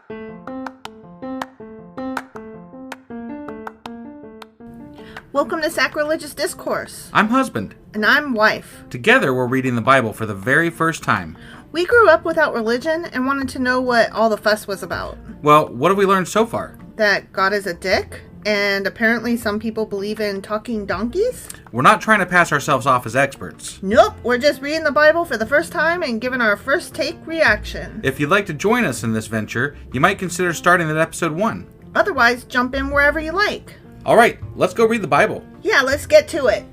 Welcome to Sacrilegious Discourse. I'm husband. And I'm wife. Together, we're reading the Bible for the very first time. We grew up without religion and wanted to know what all the fuss was about. Well, what have we learned so far? That God is a dick, and apparently some people believe in talking donkeys? We're not trying to pass ourselves off as experts. Nope, we're just reading the Bible for the first time and giving our first take reaction. If you'd like to join us in this venture, you might consider starting at episode 1. Otherwise, jump in wherever you like. All right, let's go read the Bible. Yeah, let's get to it.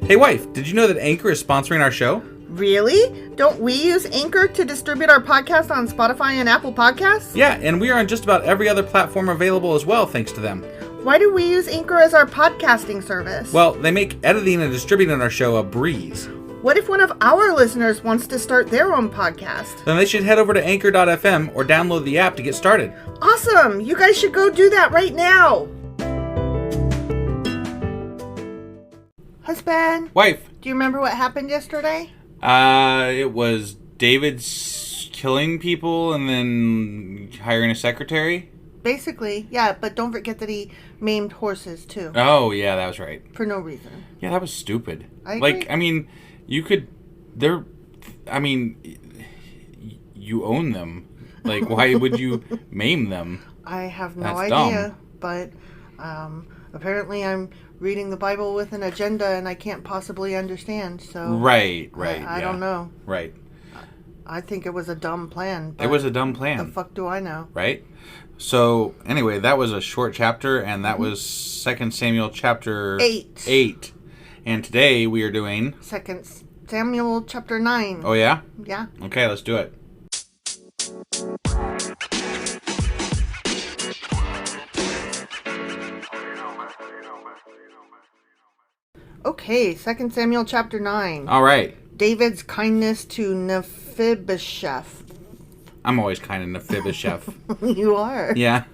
Hey wife, did you know that Anchor is sponsoring our show? Really? Don't we use Anchor to distribute our podcast on Spotify and Apple Podcasts? Yeah, and we are on just about every other platform available as well, thanks to them. Why do we use Anchor as our podcasting service? Well, they make editing and distributing our show a breeze. What if one of our listeners wants to start their own podcast? Then they should head over to anchor.fm or download the app to get started. Awesome! You guys should go do that right now! Husband? Wife. Do you remember what happened yesterday? It was David's killing people and then hiring a secretary? Basically, yeah, but don't forget that he maimed horses too. Oh, yeah, that was right. For no reason. Yeah, that was stupid. I agree. You own them. Like, why would you maim them? I have no That's idea, dumb. But apparently I'm reading the Bible with an agenda and I can't possibly understand, so... Right, I don't know. Right. I think it was a dumb plan. It was a dumb plan. The fuck do I know? Right? So, anyway, that was a short chapter, and that was 2 Samuel chapter 8. And today we are doing... 2 Samuel chapter 9. Oh, yeah? Yeah. Okay, let's do it. Okay, 2 Samuel chapter 9. All right. David's kindness to Mephibosheth. I'm always kind of Mephibosheth. You are. Yeah.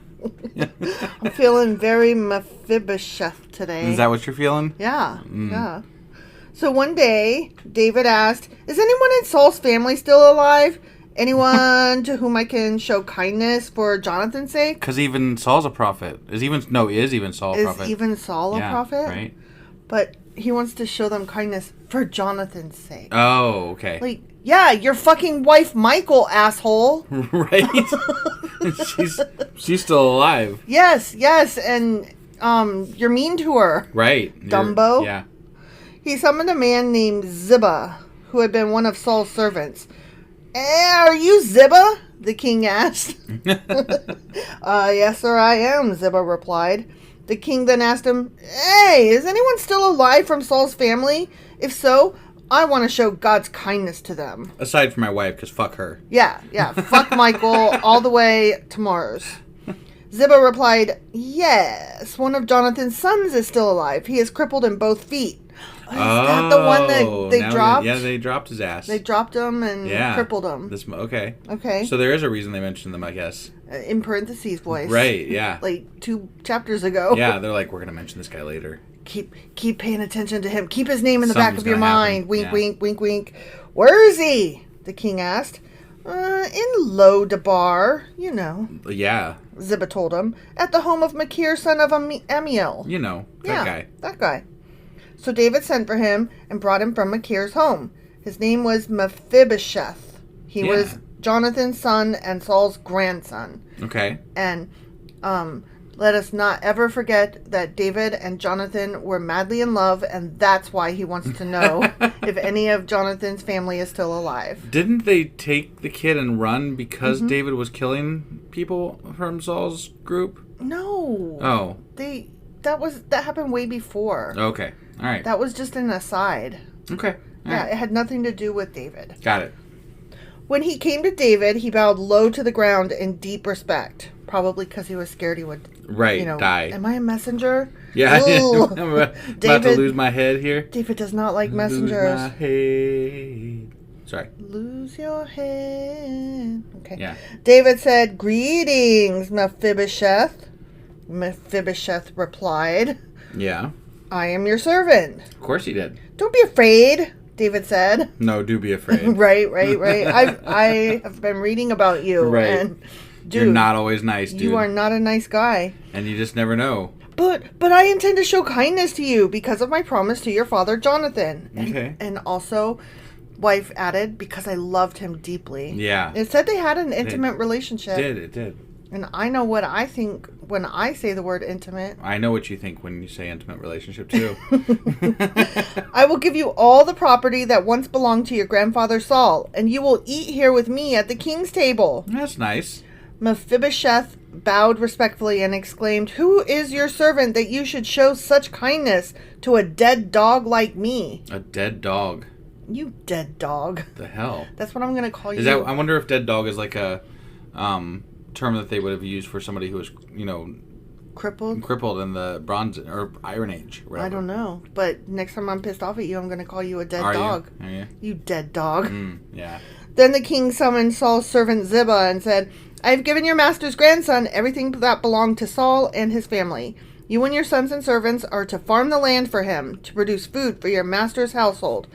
I'm feeling very Mephibosheth today. Is that what you're feeling? Yeah, yeah. So one day, David asked, "Is anyone in Saul's family still alive? Anyone to whom I can show kindness for Jonathan's sake?" Because even Saul's a prophet. Is even Saul a prophet? Is even Saul a prophet? Right. But he wants to show them kindness for Jonathan's sake. Oh, okay. Like, yeah, your fucking wife, Michael, asshole. Right. she's still alive. Yes, and you're mean to her. Right. Dumbo. Yeah. He summoned a man named Ziba, who had been one of Saul's servants. Are you Ziba? The king asked. Yes, sir, I am, Ziba replied. The king then asked him, "Hey, is anyone still alive from Saul's family? If so, I want to show God's kindness to them." Aside from my wife, because fuck her. Yeah, fuck Michael all the way to Mars. Ziba replied, "Yes, one of Jonathan's sons is still alive. He is crippled in both feet." Is that the one that they dropped? They dropped his ass. They dropped him and crippled him. Okay. Okay. So there is a reason they mentioned them, I guess. In parentheses voice. Right, yeah. Like 2 chapters ago. Yeah, they're like, we're going to mention this guy later. Keep paying attention to him. Keep his name in the back of your Happen. mind. Wink, Yeah. wink, wink, wink. "Where is he?" the king asked. In Lo-Debar, you know. Yeah. Ziba told him. "At the home of Machir, son of Amiel." You know, that guy. That guy. So David sent for him and brought him from Machir's home. His name was Mephibosheth. He was Jonathan's son and Saul's grandson. Okay. And let us not ever forget that David and Jonathan were madly in love, and that's why he wants to know if any of Jonathan's family is still alive. Didn't they take the kid and run because David was killing people from Saul's group? No. Oh. That happened way before. Okay. All right. That was just an aside. Okay. All Yeah, right. it had nothing to do with David. Got it. When he came to David, he bowed low to the ground in deep respect. Probably because he was scared he would, die. Am I a messenger? Yeah. Ugh. I'm about to lose my head here. David does not like messengers. Lose my head. Sorry. Lose your head. Okay. Yeah. David said, "Greetings, Mephibosheth." Mephibosheth replied. Yeah. I am your servant. Of course he did. Don't be afraid, David said. No, do be afraid. Right. I have been reading about you. Right. And, dude, you're not always nice, dude. You are not a nice guy. And you just never know. But I intend to show kindness to you because of my promise to your father Jonathon. Okay. And also, wife added, because I loved him deeply. Yeah. It said they had an intimate relationship. It did. And I know what I think when I say the word intimate. I know what you think when you say intimate relationship, too. I will give you all the property that once belonged to your grandfather Saul, and you will eat here with me at the king's table. That's nice. Mephibosheth bowed respectfully and exclaimed, "Who is your servant that you should show such kindness to a dead dog like me?" A dead dog. You dead dog. The hell? That's what I'm going to call you. I wonder if dead dog is like a term that they would have used for somebody who was, crippled in the Bronze or Iron Age. Whatever. I don't know. But next time I'm pissed off at you, I'm going to call you a dead dog. Are you? You dead dog. Yeah. Then the king summoned Saul's servant Ziba and said, "I have given your master's grandson everything that belonged to Saul and his family. You and your sons and servants are to farm the land for him, to produce food for your master's household.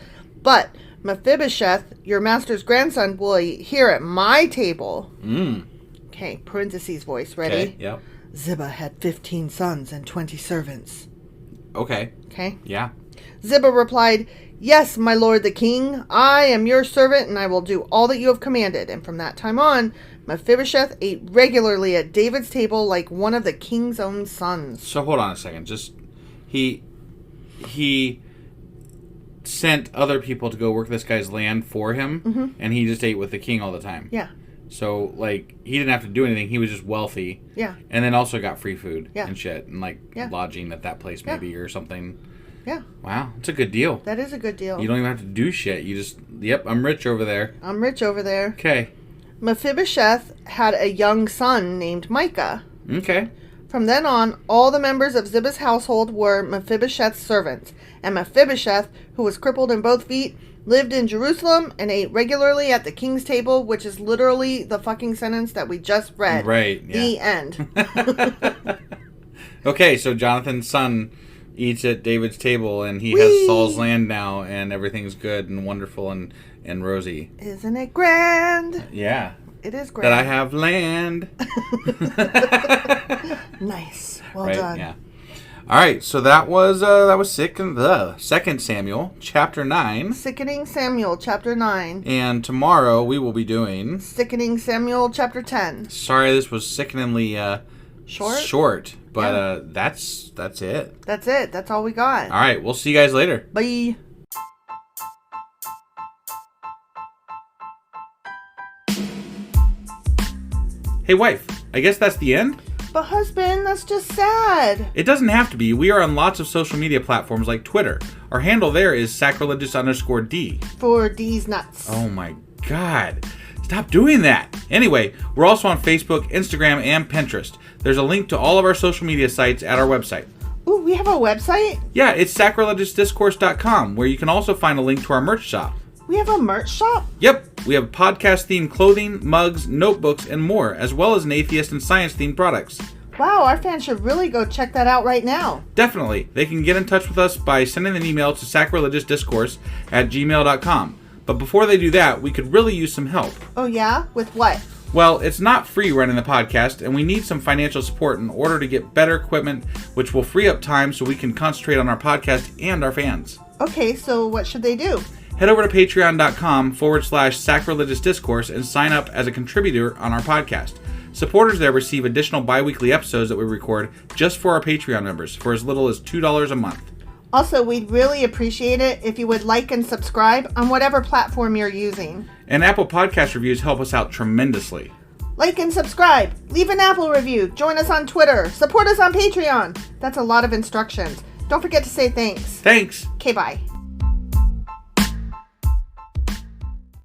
But Mephibosheth, your master's grandson, will eat here at my table." Okay, parentheses voice. Ready? Okay, yep. Ziba had 15 sons and 20 servants. Okay. Okay? Yeah. Ziba replied, "Yes, my lord the king, I am your servant, and I will do all that you have commanded." And from that time on, Mephibosheth ate regularly at David's table like one of the king's own sons. So hold on a second. Just he sent other people to go work this guy's land for him, and he just ate with the king all the time. Yeah. So, he didn't have to do anything. He was just wealthy. Yeah. And then also got free food and shit. And, Yeah. lodging at that place maybe or something. Yeah. Wow. It's a good deal. That is a good deal. You don't even have to do shit. You just, yep, I'm rich over there. I'm rich over there. Okay. Mephibosheth had a young son named Micah. Okay. From then on, all the members of Ziba's household were Mephibosheth's servants. And Mephibosheth, who was crippled in both feet, lived in Jerusalem and ate regularly at the king's table, which is literally the fucking sentence that we just read. Right. Yeah. The end. Okay, so Jonathan's son eats at David's table, and he has Saul's land now, and everything's good and wonderful and rosy. Isn't it grand? Yeah. It is grand. That I have land. Nice. Well done. Yeah. All right, so that was Second Samuel, chapter 9. Sickening Samuel, chapter 9. And tomorrow we will be doing Sickening Samuel, chapter 10. Sorry, this was sickeningly short, but that's it. That's it. That's all we got. All right, we'll see you guys later. Bye. Hey, wife, I guess that's the end? But husband, that's just sad. It doesn't have to be. We are on lots of social media platforms like Twitter. Our handle there is sacrilegious_D. For D's nuts. Oh my God. Stop doing that. Anyway, we're also on Facebook, Instagram, and Pinterest. There's a link to all of our social media sites at our website. Ooh, we have a website? Yeah, it's sacrilegiousdiscourse.com, where you can also find a link to our merch shop. We have a merch shop? Yep, we have podcast-themed clothing, mugs, notebooks, and more, as well as an atheist and science-themed products. Wow, our fans should really go check that out right now. Definitely. They can get in touch with us by sending an email to sacrilegiousdiscourse@gmail.com. But before they do that, we could really use some help. Oh yeah? With what? Well, it's not free running the podcast, and we need some financial support in order to get better equipment, which will free up time so we can concentrate on our podcast and our fans. Okay, so what should they do? Head over to patreon.com/sacrilegiousdiscourse and sign up as a contributor on our podcast. Supporters there receive additional bi-weekly episodes that we record just for our Patreon members for as little as $2 a month. Also, we'd really appreciate it if you would like and subscribe on whatever platform you're using. And Apple Podcast reviews help us out tremendously. Like and subscribe. Leave an Apple review. Join us on Twitter. Support us on Patreon. That's a lot of instructions. Don't forget to say thanks. Thanks. Okay, bye.